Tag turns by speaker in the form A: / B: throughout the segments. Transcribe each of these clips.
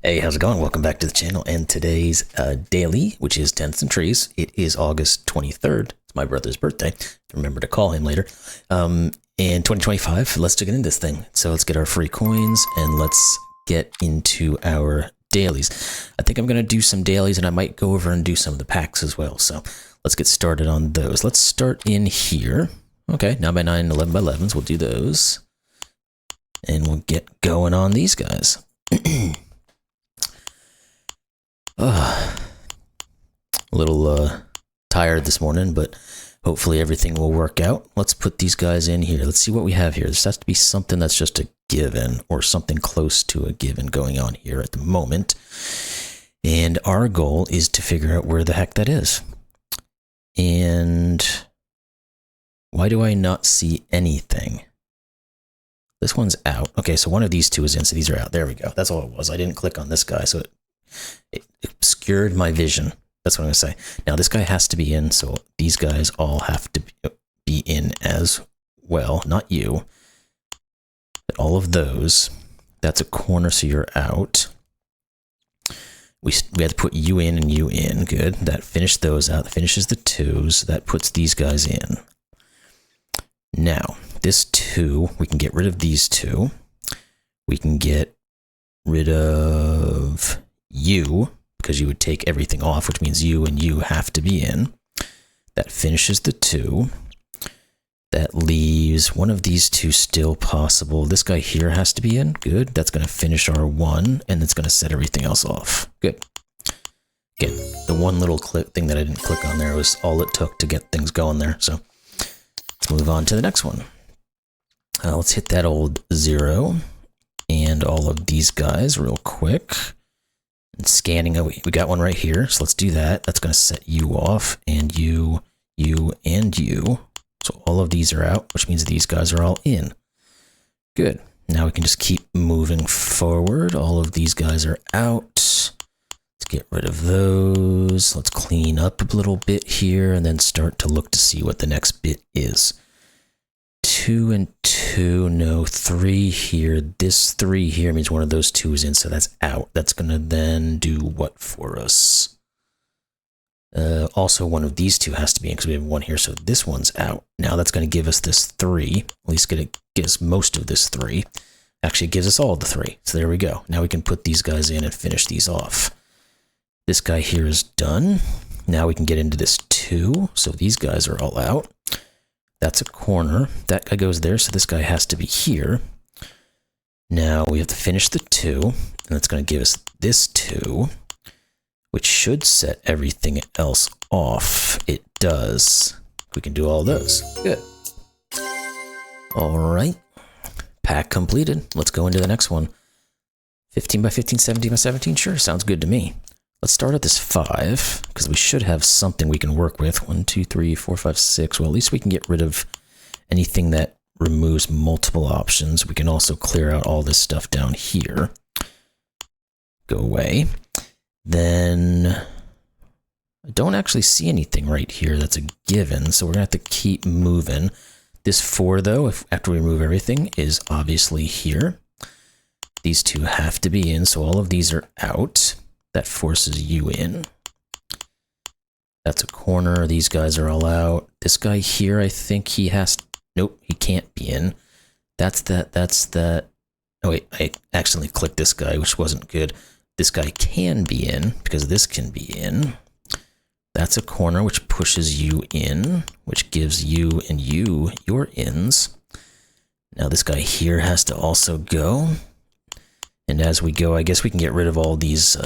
A: Hey, how's it going? Welcome back to the channel and today's daily, which is Tents and Trees. It is August 23rd. It's my brother's birthday. Remember to call him later. In 2025, let's dig into this thing. So let's get our free coins and let's get into our dailies. I think I'm going to do some dailies and I might go over and do some of the packs as well. So let's get started on those. Let's start in here. Okay, 9 by 9, 11 by 11s. We'll do those. And we'll get going on these guys. A little tired this morning, but hopefully everything will work out. Let's put these guys in here. Let's see what we have here. This has to be something that's just a given or something close to a given going on here at the moment. And our goal is to figure out where the heck that is. And why do I not see anything? This one's out. Okay, so one of these two is in, so these are out. There we go. That's all it was. I didn't click on this guy, so it obscured my vision. That's what I'm going to say. Now, this guy has to be in, so these guys all have to be in as well. Not you. But all of those. That's a corner, so you're out. We had to put you in and you in. Good. That finished those out. That finishes the twos. That puts these guys in. Now, this two, we can get rid of these two. We can get rid of you, because you would take everything off, which means you and you have to be in. That finishes the two. That leaves one of these two still possible. This guy here has to be in. Good. That's going to finish our one, and it's going to set everything else off. Good. Again, the one little thing that I didn't click on there was all it took to get things going there. So let's move on to the next one. Let's hit that old 0 and all of these guys real quick. And scanning, oh, we got one right here, so let's do that. That's going to set you off, and you, and you. So all of these are out, which means these guys are all in. Good. Now we can just keep moving forward. All of these guys are out. Let's get rid of those. Let's clean up a little bit here, and then start to look to see what the next bit is. 2 and 2, no, 3 here. This 3 here means one of those two is in, so that's out. That's going to then do what for us? Also, one of these two has to be in because we have one here, so this one's out. Now that's going to give us this 3. At least give us most of this 3. Actually, it gives us all the 3. So there we go. Now we can put these guys in and finish these off. This guy here is done. Now we can get into this 2. So these guys are all out. That's a corner. That guy goes there, so this guy has to be here. Now we have to finish the 2, and that's going to give us this 2, which should set everything else off. It does. We can do all those. Good. All right. Pack completed. Let's go into the next one. 15 by 15, 17 by 17. Sure, sounds good to me. Let's start at this 5, because we should have something we can work with. 1, 2, 3, 4, 5, 6. Well, at least we can get rid of anything that removes multiple options. We can also clear out all this stuff down here. Go away. Then I don't actually see anything right here that's a given, so we're going to have to keep moving. This 4, though, after we remove everything, is obviously here. These two have to be in, so all of these are out. That forces you in. That's a corner. These guys are all out. This guy here, I think he has... Nope, he can't be in. That's that. Oh, wait, I accidentally clicked this guy, which wasn't good. This guy can be in, because this can be in. That's a corner, which pushes you in, which gives you and you your ins. Now this guy here has to also go. And as we go, I guess we can get rid of all these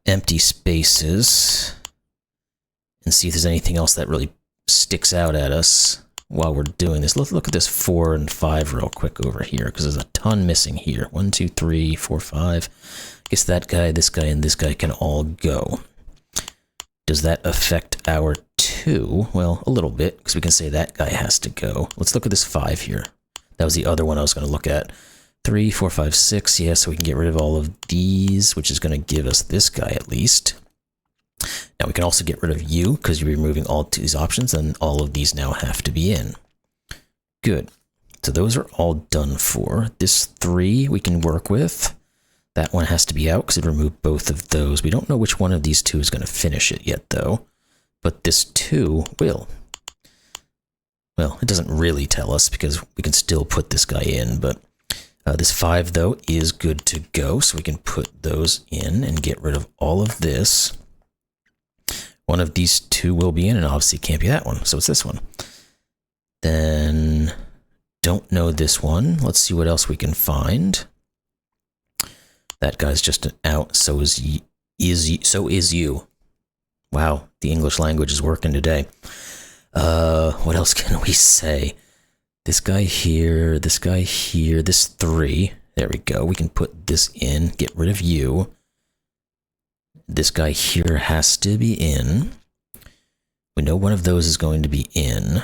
A: empty spaces and see if there's anything else that really sticks out at us while we're doing this. Let's look at this 4 and 5 real quick over here, because there's a ton missing here. 1, 2, 3, 4, 5. I guess that guy, this guy, and this guy can all go. Does that affect our 2? Well, a little bit, because we can say that guy has to go. Let's look at this 5 here. That was the other one I was going to look at. 3, 4, 5, 6, yeah, so we can get rid of all of these, which is going to give us this guy at least. Now we can also get rid of you, because you're removing all these options, and all of these now have to be in. Good. So those are all done for. This 3 we can work with. That one has to be out because it removed both of those. We don't know which one of these two is going to finish it yet, though. But this 2 will. Well, it doesn't really tell us because we can still put this guy in, but this 5, though, is good to go, so we can put those in and get rid of all of this. One of these 2 will be in, and obviously can't be that one, so it's this one. Then, don't know this one. Let's see what else we can find. That guy's just an out, so is you. Wow, the English language is working today. What else can we say? This guy here, this 3. There we go. We can put this in, get rid of you. This guy here has to be in. We know one of those is going to be in.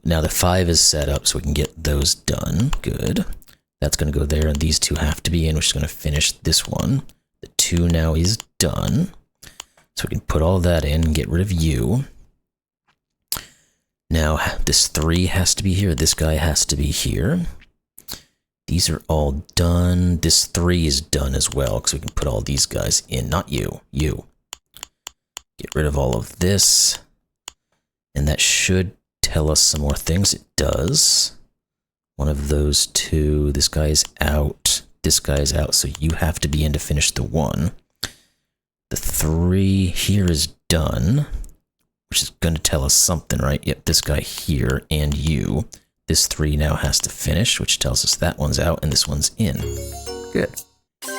A: Now the 5 is set up so we can get those done. Good. That's going to go there, and these 2 have to be in, which is going to finish this one. The 2 now is done. So we can put all that in and get rid of you. Now, this 3 has to be here. This guy has to be here. These are all done. This 3 is done as well, because we can put all these guys in. Not you. You. Get rid of all of this. And that should tell us some more things. It does. One of those 2. This guy is out. This guy is out, so you have to be in to finish the 1. The 3 here is done, which is going to tell us something, right? Yep, this guy here and you. This 3 now has to finish, which tells us that one's out and this one's in. Good.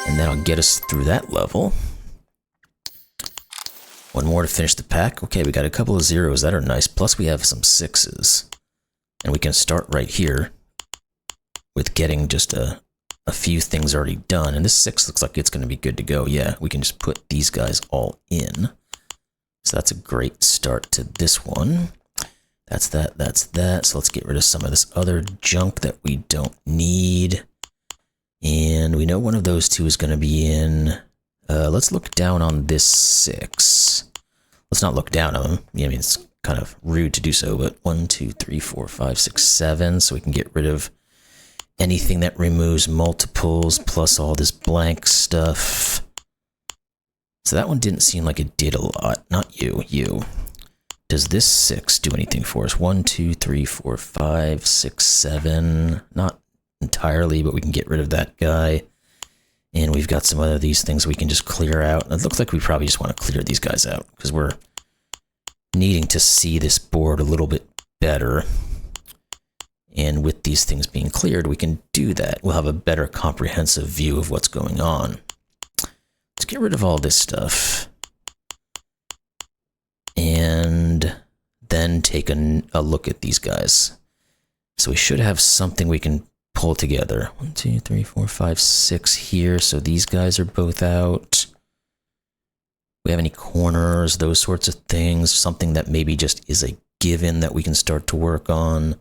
A: And that'll get us through that level. One more to finish the pack. Okay, we got a couple of 0s that are nice, plus we have some 6s. And we can start right here with getting just a few things already done. And this 6 looks like it's going to be good to go. Yeah, we can just put these guys all in. So that's a great start to this one. That's that, that's that. So let's get rid of some of this other junk that we don't need. And we know one of those 2 is going to be in. Let's look down on this 6. Let's not look down on them. I mean, it's kind of rude to do so, but 1, 2, 3, 4, 5, 6, 7. So we can get rid of anything that removes multiples plus all this blank stuff. So that one didn't seem like it did a lot. Not you, you. Does this 6 do anything for us? 1, 2, 3, 4, 5, 6, 7. Not entirely, but we can get rid of that guy. And we've got some other these things we can just clear out. It looks like we probably just want to clear these guys out because we're needing to see this board a little bit better. And with these things being cleared, we can do that. We'll have a better comprehensive view of what's going on. Let's get rid of all this stuff. And then take a look at these guys. So we should have something we can pull together. 1, 2, 3, 4, 5, 6 here. So these guys are both out. We have any corners, those sorts of things. Something that maybe just is a given that we can start to work on.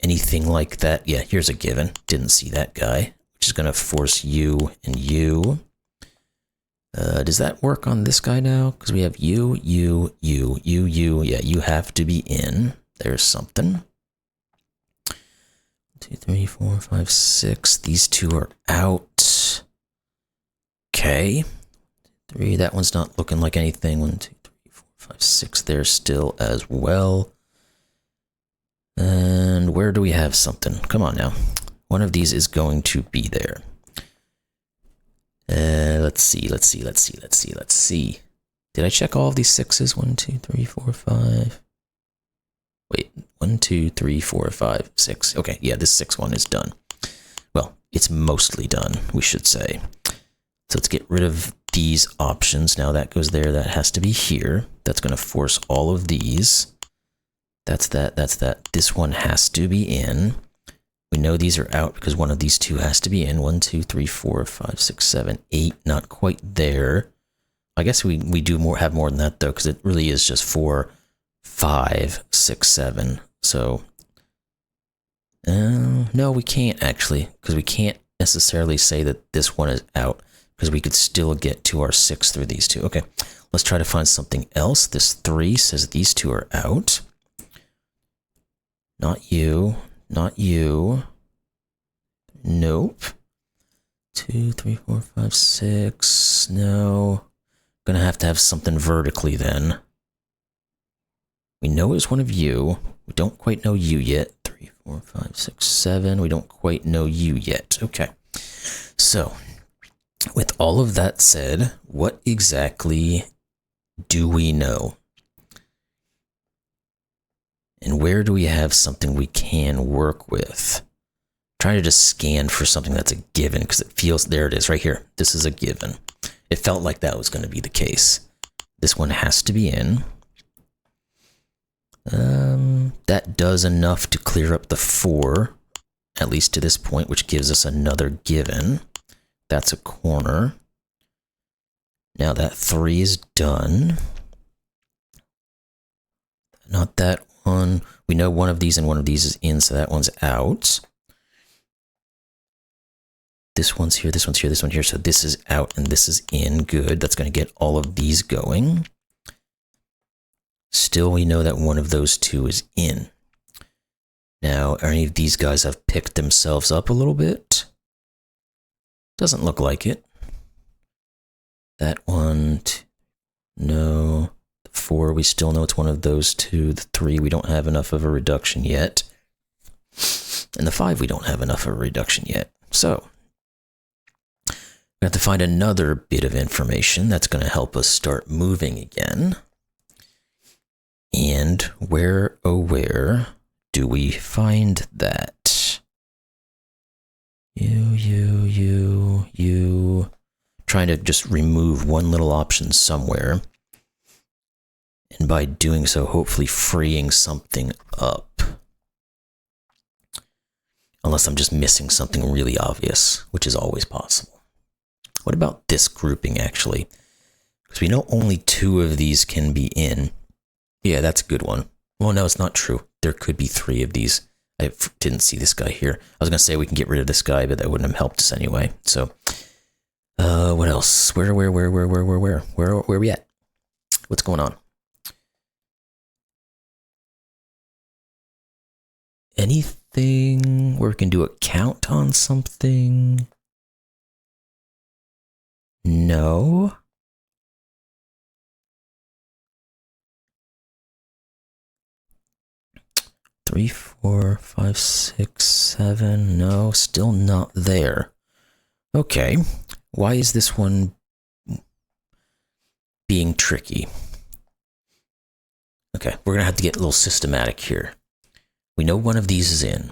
A: Anything like that. Yeah, here's a given. Didn't see that guy, which is going to force you and you. Does that work on this guy now? Because we have you. Yeah, you have to be in. There's something. 2, 3, 4, 5, 6. These 2 are out. Okay. 3, that one's not looking like anything. 1, 2, 3, 4, 5, 6 there still as well. And where do we have something? Come on now. One of these is going to be there. Let's see. Did I check all of these 6s? 1, 2, 3, 4, 5. Wait, 1, 2, 3, 4, 5, 6. Okay, yeah, this 6 one is done. Well, it's mostly done, we should say. So let's get rid of these options. Now that goes there, that has to be here. That's going to force all of these. That's that, that's that. This one has to be in. We know these are out because one of these 2 has to be in. 1, 2, 3, 4, 5, 6, 7, 8. Not quite there. I guess we do have more than that though, because it really is just 4, 5, 6, 7. So, no, we can't actually, because we can't necessarily say that this one is out, because we could still get to our 6 through these 2. Okay, let's try to find something else. This 3 says these 2 are out. Not you. Not you. Nope. 2, 3, 4, 5, 6. No. Gonna have to have something vertically then. We know it's one of you. We don't quite know you yet. 3, 4, 5, 6, 7. We don't quite know you yet. Okay. So, with all of that said, what exactly do we know? And where do we have something we can work with? Trying to just scan for something that's a given because it feels, there it is right here. This is a given. It felt like that was going to be the case. This one has to be in. That does enough to clear up the 4, at least to this point, which gives us another given. That's a corner. Now that 3 is done. Not that one. We know one of these and one of these is in, so that one's out. This one's here, this one's here, this one's here. So this is out and this is in. Good. That's going to get all of these going. Still, we know that one of those two is in. Now, are any of these guys have picked themselves up a little bit? Doesn't look like it. That one, no. The 4, we still know it's one of those two. The 3, we don't have enough of a reduction yet. And the 5, we don't have enough of a reduction yet. So, we have to find another bit of information that's going to help us start moving again. And where, oh where, do we find that? You. Trying to just remove one little option somewhere. And by doing so, hopefully freeing something up. Unless I'm just missing something really obvious, which is always possible. What about this grouping, actually? Because we know only 2 of these can be in. Yeah, that's a good one. Well, no, it's not true. There could be 3 of these. I didn't see this guy here. I was going to say we can get rid of this guy, but that wouldn't have helped us anyway. So, what else? Where are we at? What's going on? Anything where we can do a count on something? No. Three, 4, 5, 6, 7. No, still not there. Okay. Why is this one being tricky? Okay, we're going to have to get a little systematic here. We know one of these is in.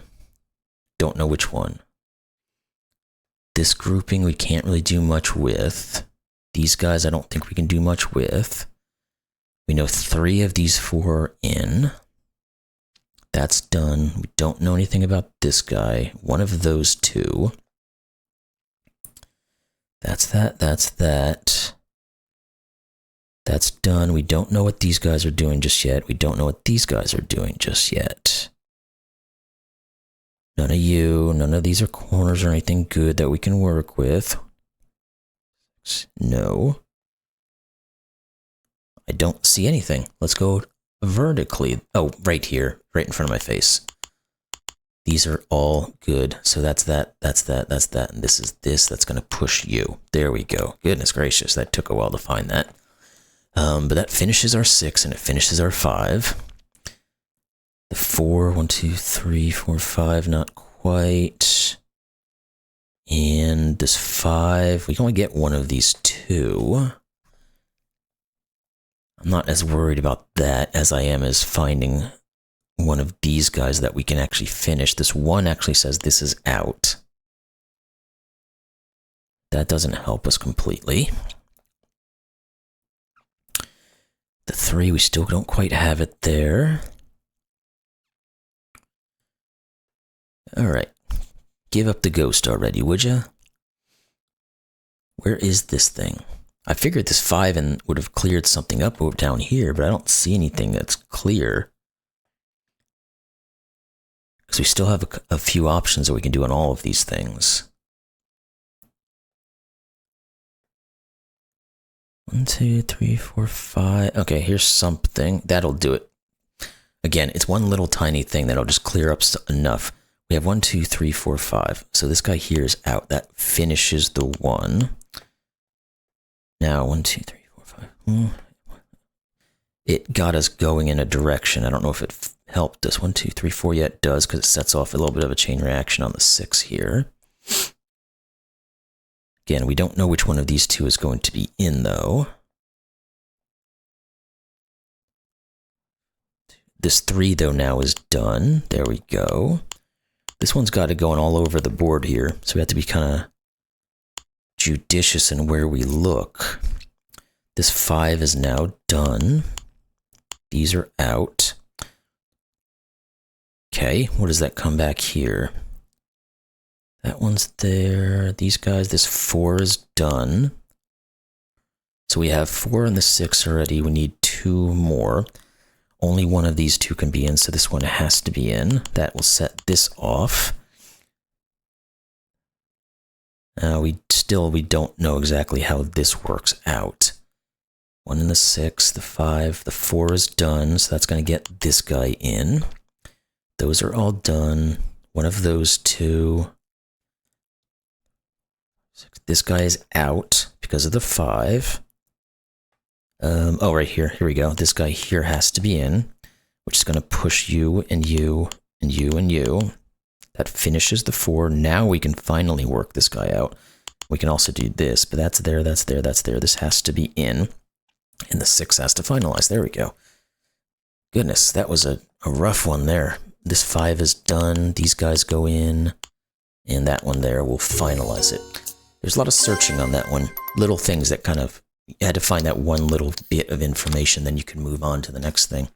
A: Don't know which one. This grouping we can't really do much with. These guys I don't think we can do much with. We know 3 of these 4 are in. That's done. We don't know anything about this guy. One of those 2. That's that. That's done. We don't know what these guys are doing just yet. We don't know what these guys are doing just yet. None of you. None of these are corners or anything good that we can work with. No. I don't see anything. Let's go vertically. Oh, right here. Right in front of my face. These are all good. So that's that, and this is this. That's going to push you. There we go. Goodness gracious, that took a while to find that. But that finishes our 6, and it finishes our 5. The 4, 1, 2, 3, 4, 5, not quite. And this 5, we can only get one of these 2. I'm not as worried about that as I am as finding one of these guys that we can actually finish. This 1 actually says this is out. That doesn't help us completely. The 3, we still don't quite have it there. Alright. Give up the ghost already, would ya? Where is this thing? I figured this 5 and would have cleared something up over down here, but I don't see anything that's clear. Because we still have a few options that we can do on all of these things. 1, 2, 3, 4, 5. Okay, here's something. That'll do it. Again, it's one little tiny thing that'll just clear up enough. we have 1, 2, 3, 4, 5. So this guy here is out. That finishes the 1. Now 1, 2, 3, 4, 5. It got us going in a direction. I don't know if it helped us. 1, 2, 3, 4. Yeah, it does, because it sets off a little bit of a chain reaction on the 6 here. Again, we don't know which one of these two is going to be in, though. This 3, though, now is done. There we go. This one's got it going all over the board here, so we have to be kind of judicious in where we look. This 5 is now done. These are out. Okay, what does that come back here? That one's there. These guys, this 4 is done. So we have 4 and the 6 already. We need 2 more. Only one of these 2 can be in, so this one has to be in. That will set this off. We don't know exactly how this works out. 1 and the 6, the 5, the 4 is done, so that's going to get this guy in. Those are all done. One of those 2. This guy is out because of the 5. Oh, right here. Here we go. This guy here has to be in, which is going to push you and you and you and you. That finishes the 4. Now we can finally work this guy out. We can also do this, but that's there, that's there, that's there. This has to be in, and the 6 has to finalize. There we go. Goodness, that was a rough one there. This 5 is done. These guys go in, and that one there will finalize it. There's a lot of searching on that one. Little things that kind of, you had to find that one little bit of information, then you can move on to the next thing.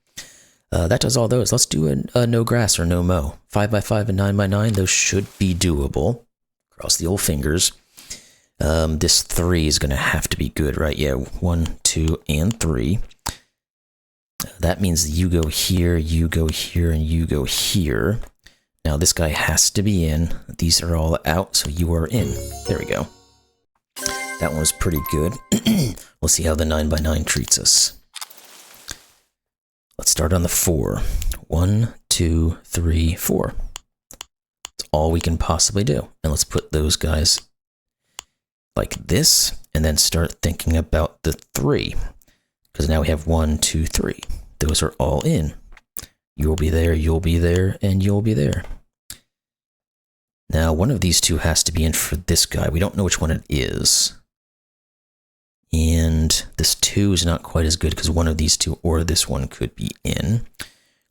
A: That does all those. Let's do a no grass or no mow. 5x5 and 9x9, those should be doable. Cross the old fingers. This 3 is going to have to be good, right? Yeah, 1, 2, and 3. That means you go here, and you go here. Now this guy has to be in. These are all out, so you are in. There we go. That one was pretty good. We'll see how the 9x9 treats us. Let's start on the 4. 1, 2, 3, 4. That's all we can possibly do. And let's put those guys like this, and then start thinking about the 3. Because now we have 1, 2, 3. Those are all in. You'll be there, and you'll be there. Now, one of these 2 has to be in for this guy. We don't know which one it is. And this 2 is not quite as good because one of these 2 or this one could be in.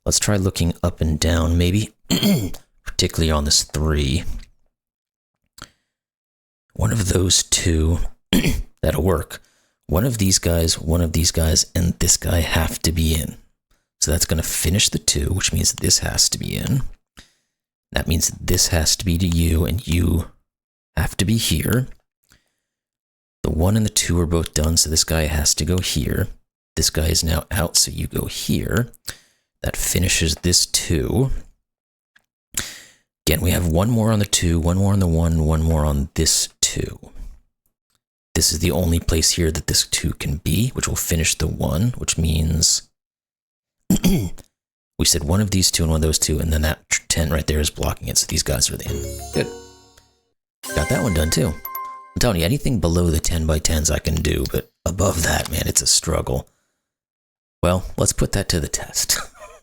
A: Let's try looking up and down, maybe, particularly on this 3. One of those 2, that'll work. One of these guys, and this guy have to be in. So that's going to finish the 2, which means this has to be in. That means this has to be to you, and you have to be here. The 1 and the 2 are both done, so this guy has to go here. This guy is now out, so you go here. That finishes this 2. Again, we have 1 more on the 2, 1 more on the 1, 1 more on this 2. This is the only place here that this 2 can be, which will finish the 1, which means we said one of these 2 and one of those 2, and then that 10 right there is blocking it, so these guys are in. Good. Got that one done too. I'm telling you, anything below the 10x10s I can do, but above that, man, it's a struggle. Well, let's put that to the test.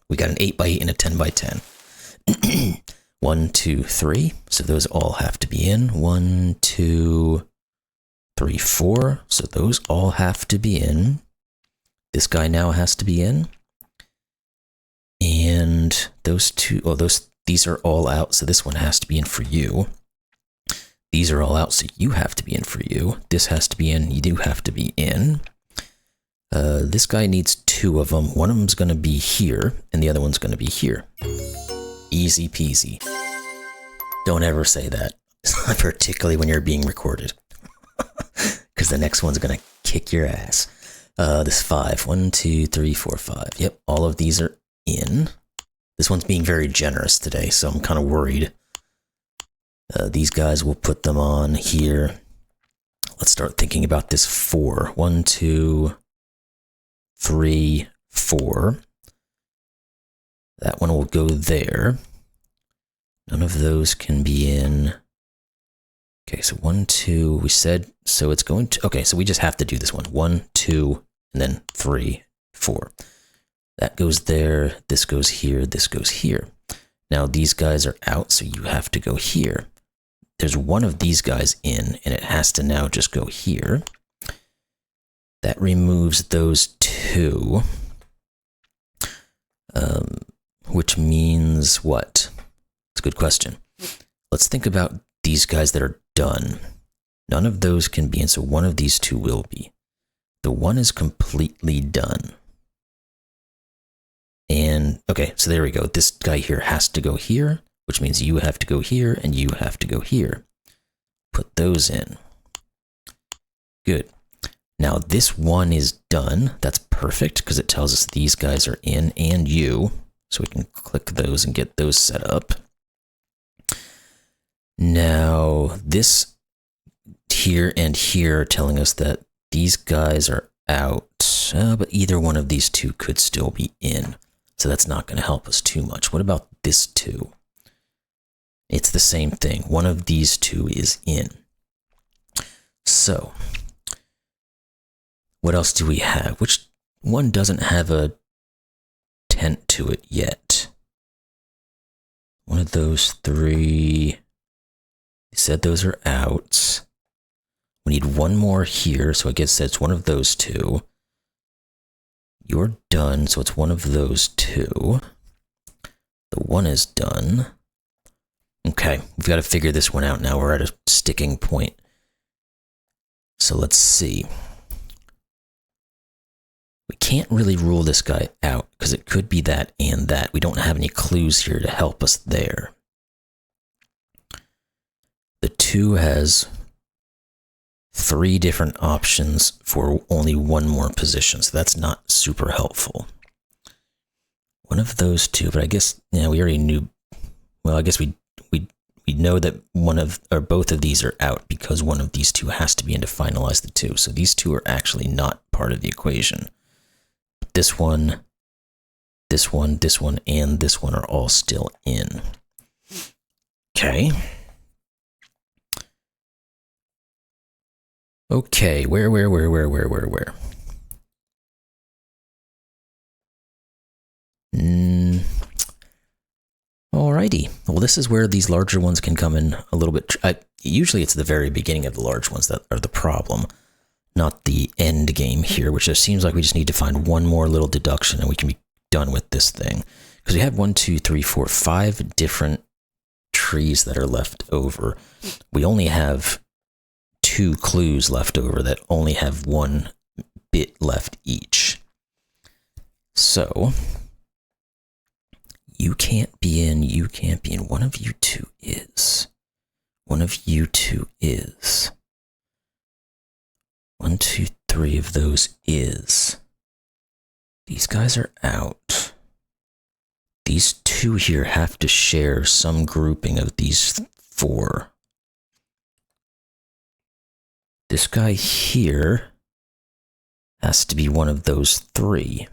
A: We got an 8x8 and a 10x10. 1, 2, 3. So those all have to be in. 1, 2, 3, 4. So those all have to be in. This guy now has to be in. And those 2, these are all out, so this one has to be in for you. These are all out, so you have to be in for you. This has to be in, you do have to be in. This guy needs 2 of them. One of them's going to be here, and the other one's going to be here. Easy peasy. Don't ever say that, particularly when you're being recorded. Because the next one's going to kick your ass. This 5. 1, 2, 3, 4, 5. Yep, all of these are in. This one's being very generous today, so I'm kind of worried. These guys, will put them on here. Let's start thinking about this 4. 1, 2, 3, 4. That one will go there. None of those can be in. Okay, so 1, 2, we said, so it's going to, okay, so we just have to do this one. 1, 2, and then 3, 4. That goes there, this goes here, this goes here. Now these guys are out, so you have to go here. There's one of these guys in, and it has to now just go here. That removes those 2. Which means what? It's a good question. Let's think about these guys that are done. None of those can be in, so one of these 2 will be. The 1 is completely done. And, okay, so there we go. This guy here has to go here, which means you have to go here, and you have to go here. Put those in. Good. Now this 1 is done. That's perfect, because it tells us these guys are in, and you. So we can click those and get those set up. Now, this here and here are telling us that these guys are out, but either one of these 2 could still be in. So that's not going to help us too much. What about this 2? It's the same thing. One of these 2 is in. So, what else do we have? Which one doesn't have a tent to it yet? One of those 3. You said those are out. We need one more here, so I guess that's one of those 2. You're done, so it's one of those 2. The 1 is done. Okay, we've got to figure this one out now. We're at a sticking point. So let's see. We can't really rule this guy out, because it could be that and that. We don't have any clues here to help us there. The 2 has 3 different options for only one more position, so that's not super helpful. One of those 2, but I guess, yeah, we already knew. Well, I guess we know that one of, or both of these are out, because one of these 2 has to be in to finalize the 2. So these 2 are actually not part of the equation. This one, this one, this one, and this one are all still in. Okay. Okay, where? Alrighty. Well, this is where these larger ones can come in a little bit. Usually it's the very beginning of the large ones that are the problem, not the end game here, which just seems like we just need to find one more little deduction and we can be done with this thing. Because we have 1, 2, 3, 4, 5 different trees that are left over. We only have 2 clues left over that only have 1 bit left each. So, you can't be in, you can't be in. One of you 2 is. One of you 2 is. 1, 2, 3 of those is. These guys are out. These 2 here have to share some grouping of these 4. This guy here has to be one of those 3.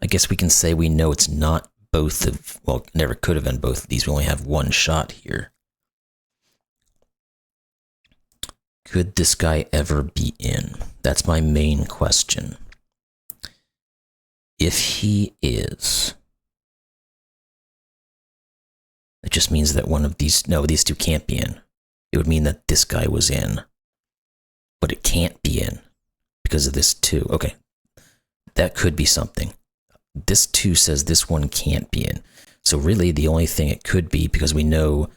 A: I guess we can say we know it's not both of, well, it never could have been both of these. We only have one shot here. Could this guy ever be in? That's my main question. If he is, it just means that one of these, no, these 2 can't be in. It would mean that this guy was in, but it can't be in because of this 2. Okay, that could be something. This 2 says this one can't be in. So really the only thing it could be, because we know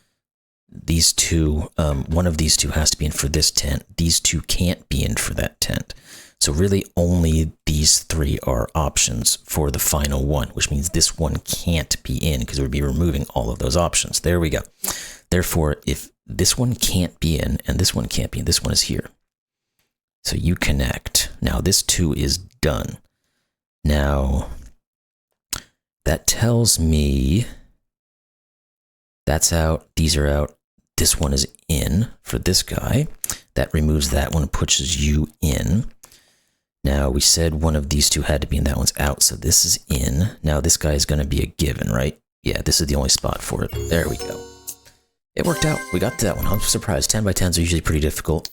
A: these 2, one of these 2 has to be in for this tent. These 2 can't be in for that tent. So really only these 3 are options for the final one, which means this one can't be in because it would be removing all of those options. There we go. Therefore, if this one can't be in and this one can't be in, this one is here. So you connect. Now this 2 is done. Now, that tells me that's out, these are out, this one is in for this guy. That removes that one, pushes you in. Now, we said one of these two had to be in, that one's out, so this is in. Now, this guy is going to be a given, right? Yeah, this is the only spot for it. There we go. It worked out. We got to that one. I'm surprised. 10 by 10s are usually pretty difficult.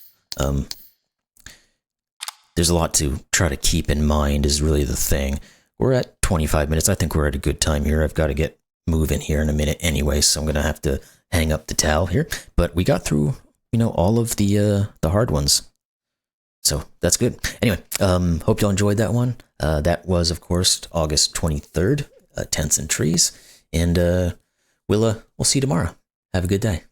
A: There's a lot to try to keep in mind is really the thing. We're at 25 minutes. I think we're at a good time here. I've got to get moving here in a minute anyway, so I'm going to have to hang up the towel here. But we got through, you know, all of the hard ones. So that's good. Anyway, hope y'all enjoyed that one. That was, of course, August 23rd, Tents and Trees. And we'll see you tomorrow. Have a good day.